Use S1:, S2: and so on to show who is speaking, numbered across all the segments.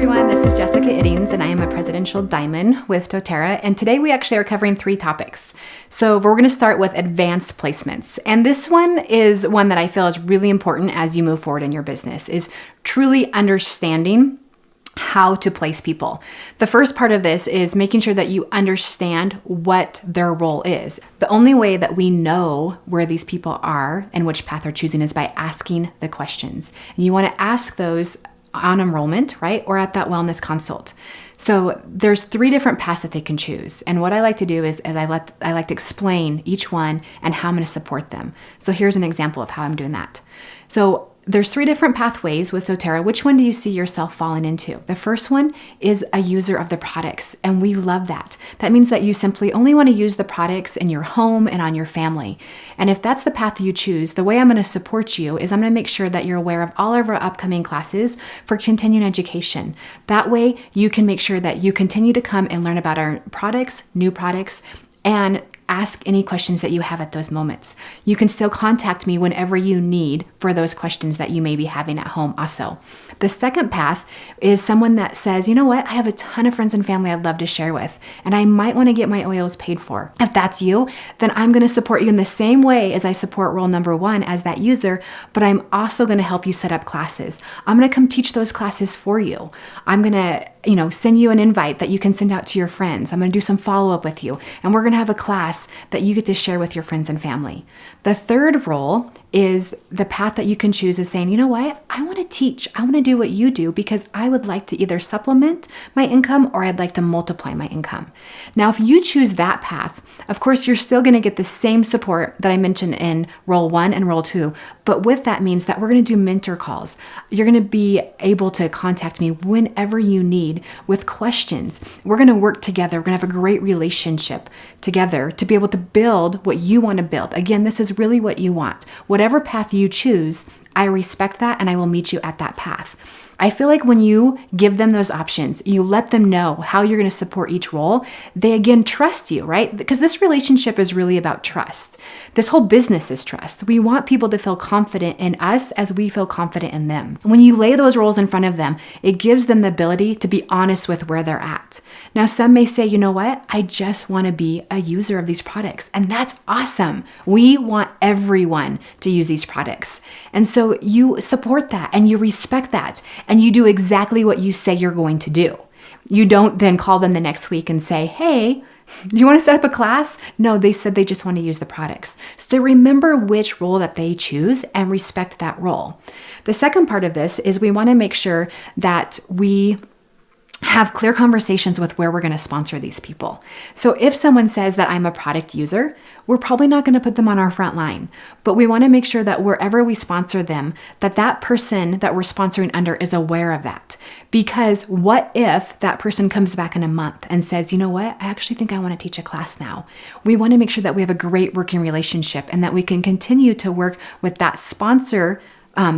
S1: everyone, this is Jessica Iddings and I am a Presidential Diamond with doTERRA, and today we actually are covering 3 topics. So we're going to start with advanced placements, and this one is one that I feel is really important as you move forward in your business, is truly understanding how to place people. The first part of this is making sure that you understand what their role is. The only way that we know where these people are and which path they're choosing is by asking the questions. And you want to ask those on enrollment, right? Or at that wellness consult. So there's 3 different paths that they can choose. And what I like to do is I like to explain each one and how I'm going to support them. So here's an example of how I'm doing that. So there's 3 different pathways with doTERRA. Which one do you see yourself falling into? The first one is a user of the products, and we love that. That means that you simply only want to use the products in your home and on your family. And if that's the path you choose, the way I'm going to support you is I'm going to make sure that you're aware of all of our upcoming classes for continuing education. That way you can make sure that you continue to come and learn about our products, new products, and ask any questions that you have at those moments. You can still contact me whenever you need for those questions that you may be having at home also. The second path is someone that says, you know what, I have a ton of friends and family I'd love to share with, and I might want to get my oils paid for. If that's you, then I'm going to support you in the same way as I support role number 1 as that user, but I'm also going to help you set up classes. I'm going to come teach those classes for you. I'm going to send you an invite that you can send out to your friends. I'm going to do some follow-up with you, and we're going to have a class that you get to share with your friends and family. The third role is the path that you can choose is saying, you know what, I want to teach. I want to do what you do because I would like to either supplement my income or I'd like to multiply my income. Now, if you choose that path, of course, you're still going to get the same support that I mentioned in role 1 and role 2, but with that means that we're going to do mentor calls. You're going to be able to contact me whenever you need with questions. We're going to work together. We're going to have a great relationship together to be able to build what you want to build. Again, this is really what you want. Whatever path you choose, I respect that and I will meet you at that path. I feel like when you give them those options, you let them know how you're going to support each role, they again trust you, right? Because this relationship is really about trust. This whole business is trust. We want people to feel confident in us as we feel confident in them. When you lay those roles in front of them, it gives them the ability to be honest with where they're at. Now, some may say, you know what? I just want to be a user of these products. And that's awesome. We want everyone to use these products. And so you support that and you respect that. And you do exactly what you say you're going to do. You don't then call them the next week and say, hey, do you want to set up a class? No, they said they just want to use the products. So remember which role that they choose and respect that role. The second part of this is we want to make sure that we have clear conversations with where we're going to sponsor these people. So if someone says that I'm a product user, we're probably not going to put them on our front line, but we want to make sure that wherever we sponsor them, that person that we're sponsoring under is aware of that. Because what if that person comes back in a month and says, you know what, I actually think I want to teach a class now. We want to make sure that we have a great working relationship and that we can continue to work with that sponsor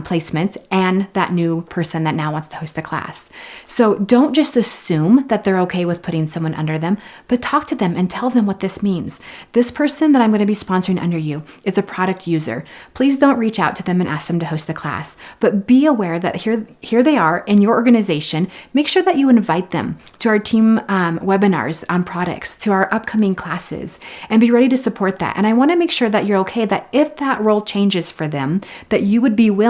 S1: placement and that new person that now wants to host the class. So don't just assume that they're okay with putting someone under them, but talk to them and tell them what this means. This person that I'm going to be sponsoring under you is a product user. Please don't reach out to them and ask them to host the class, but be aware that here they are in your organization. Make sure that you invite them to our team webinars on products, to our upcoming classes, and be ready to support that. And I want to make sure that you're okay that if that role changes for them, that you would be willing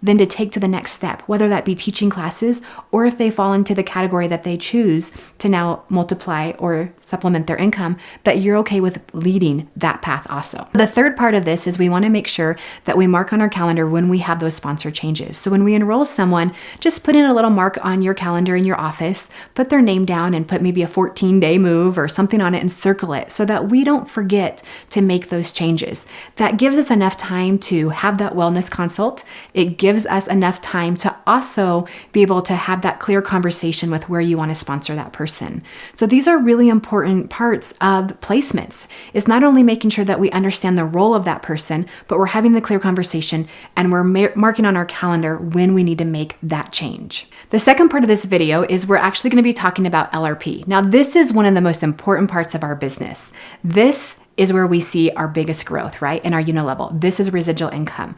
S1: then to take to the next step, whether that be teaching classes or if they fall into the category that they choose to now multiply or supplement their income, that you're okay with leading that path also. The third part of this is we want to make sure that we mark on our calendar when we have those sponsor changes. So when we enroll someone, just put in a little mark on your calendar in your office, put their name down and put maybe a 14-day move or something on it and circle it so that we don't forget to make those changes. That gives us enough time to have that wellness consult. It gives us enough time to also be able to have that clear conversation with where you want to sponsor that person. So these are really important parts of placements. It's not only making sure that we understand the role of that person, but we're having the clear conversation and we're marking on our calendar when we need to make that change. The second part of this video is we're actually going to be talking about LRP. Now, this is one of the most important parts of our business. This is where we see our biggest growth, right? In our unit level. This is residual income.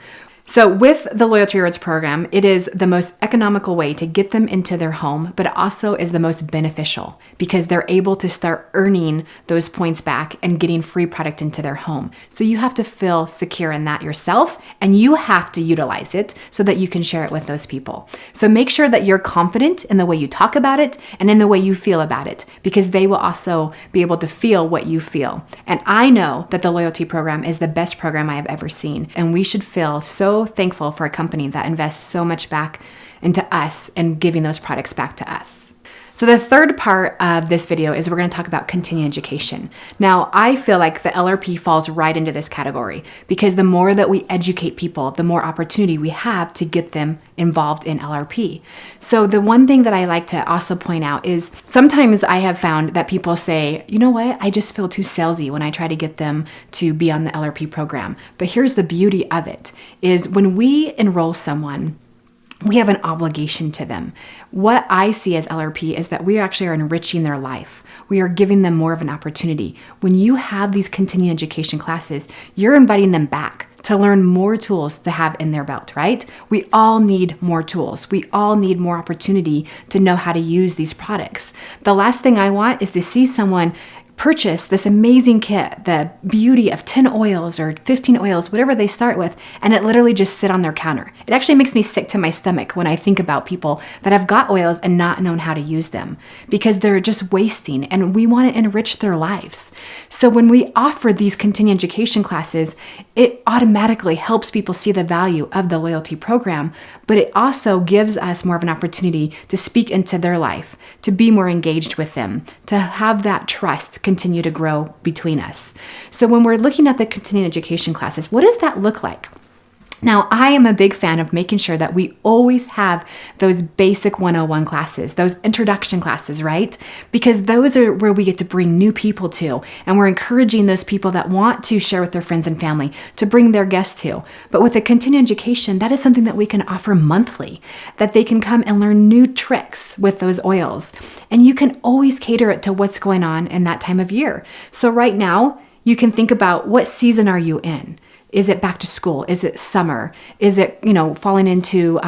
S1: So with the Loyalty Rewards program, it is the most economical way to get them into their home, but it also is the most beneficial because they're able to start earning those points back and getting free product into their home. So you have to feel secure in that yourself, and you have to utilize it so that you can share it with those people. So make sure that you're confident in the way you talk about it and in the way you feel about it, because they will also be able to feel what you feel. And I know that the loyalty program is the best program I have ever seen, and we should feel so thankful for a company that invests so much back into us and giving those products back to us. So the third part of this video is we're going to talk about continuing education. Now, I feel like the LRP falls right into this category because the more that we educate people, the more opportunity we have to get them involved in LRP. So the one thing that I like to also point out is sometimes I have found that people say, you know what, I just feel too salesy when I try to get them to be on the LRP program. But here's the beauty of it, is when we enroll someone, we have an obligation to them. What I see as LRP is that we actually are enriching their life. We are giving them more of an opportunity. When you have these continuing education classes, you're inviting them back to learn more tools to have in their belt, right? We all need more tools. We all need more opportunity to know how to use these products. The last thing I want is to see someone purchase this amazing kit, the beauty of 10 oils or 15 oils, whatever they start with, and it literally just sit on their counter. It actually makes me sick to my stomach when I think about people that have got oils and not known how to use them because they're just wasting, and we want to enrich their lives. So when we offer these continuing education classes, it automatically helps people see the value of the loyalty program, but it also gives us more of an opportunity to speak into their life, to be more engaged with them, to have that trust continue to grow between us. So when we're looking at the continuing education classes, what does that look like? Now, I am a big fan of making sure that we always have those basic 101 classes, those introduction classes, right? Because those are where we get to bring new people to, and we're encouraging those people that want to share with their friends and family to bring their guests to. But with the continuing education, that is something that we can offer monthly, that they can come and learn new tricks with those oils. And you can always cater it to what's going on in that time of year. So right now, you can think about, what season are you in? Is it back to school? Is it summer? Is it, falling into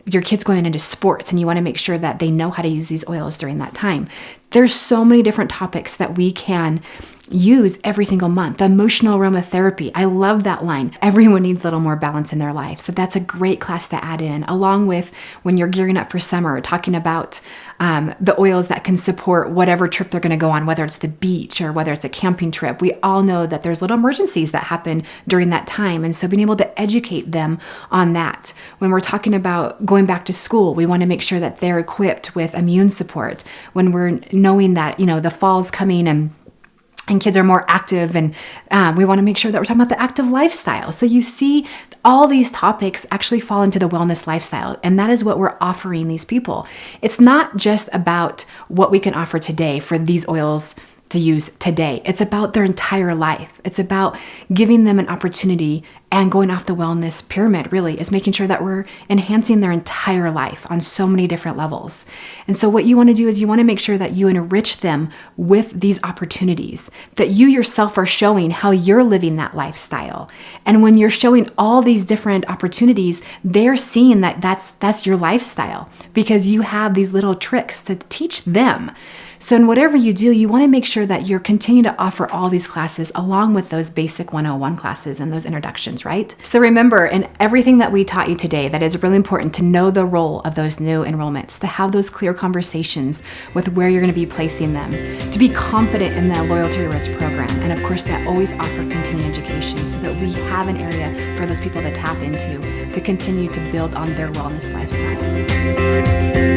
S1: your kids going into sports, and you want to make sure that they know how to use these oils during that time? There's so many different topics that we can use every single month. The emotional aromatherapy, I love that line. Everyone needs a little more balance in their life. So that's a great class to add in, along with when you're gearing up for summer, talking about the oils that can support whatever trip they're going to go on, whether it's the beach or whether it's a camping trip. We all know that there's little emergencies that happen during that time. And so being able to educate them on that. When we're talking about going back to school, we want to make sure that they're equipped with immune support. When we're knowing that, the fall's coming and kids are more active, and we want to make sure that we're talking about the active lifestyle. So you see, all these topics actually fall into the wellness lifestyle, and that is what we're offering these people. It's not just about what we can offer today for these oils to use today. It's about their entire life. It's about giving them an opportunity, and going off the wellness pyramid really is making sure that we're enhancing their entire life on so many different levels. And so what you want to do is you want to make sure that you enrich them with these opportunities, that you yourself are showing how you're living that lifestyle. And when you're showing all these different opportunities, they're seeing that that's your lifestyle, because you have these little tricks to teach them. So in whatever you do, you want to make sure that you're continuing to offer all these classes along with those basic 101 classes and those introductions, right? So remember, in everything that we taught you today, that is really important to know the role of those new enrollments, to have those clear conversations with where you're going to be placing them, to be confident in the Loyalty Rewards program, and of course that always offer continuing education so that we have an area for those people to tap into to continue to build on their wellness lifestyle.